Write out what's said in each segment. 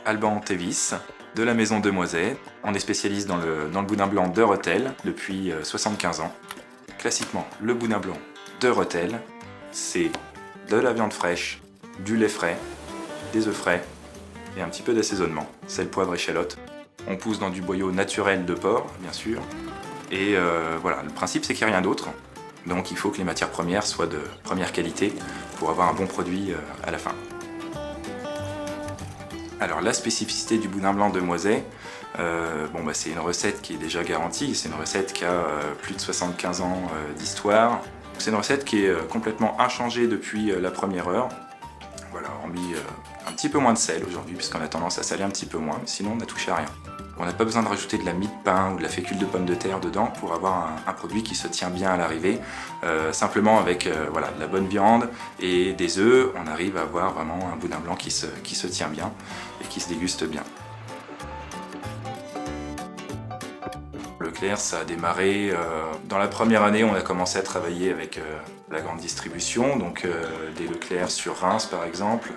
Alban Thévis, de la maison Demoisay. On est spécialiste dans le boudin blanc de Rethel depuis 75 ans. Classiquement, le boudin blanc de Rethel, c'est de la viande fraîche, du lait frais, des œufs frais et un petit peu d'assaisonnement, sel, poivre, échalote. On pousse dans du boyau naturel de porc, bien sûr. Et voilà, le principe c'est qu'il n'y a rien d'autre. Donc il faut que les matières premières soient de première qualité pour avoir un bon produit à la fin. Alors la spécificité du boudin blanc Demoisay, c'est une recette qui est déjà garantie, c'est une recette qui a plus de 75 ans d'histoire. C'est une recette qui est complètement inchangée depuis la première heure. Voilà, on a mis un petit peu moins de sel aujourd'hui puisqu'on a tendance à saler un petit peu moins, mais sinon on n'a touché à rien. On n'a pas besoin de rajouter de la mie de pain ou de la fécule de pomme de terre dedans pour avoir un produit qui se tient bien à l'arrivée. Simplement avec de la bonne viande et des œufs, on arrive à avoir vraiment un boudin blanc qui se tient bien et qui se déguste bien. Leclerc, ça a démarré dans la première année, on a commencé à travailler avec la grande distribution, donc des Leclerc sur Reims par exemple,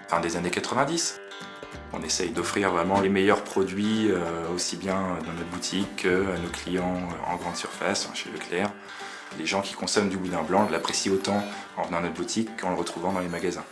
fin des années 90. On essaye d'offrir vraiment les meilleurs produits aussi bien dans notre boutique qu'à nos clients en grande surface, chez Leclerc. Les gens qui consomment du boudin blanc l'apprécient autant en venant à notre boutique qu'en le retrouvant dans les magasins.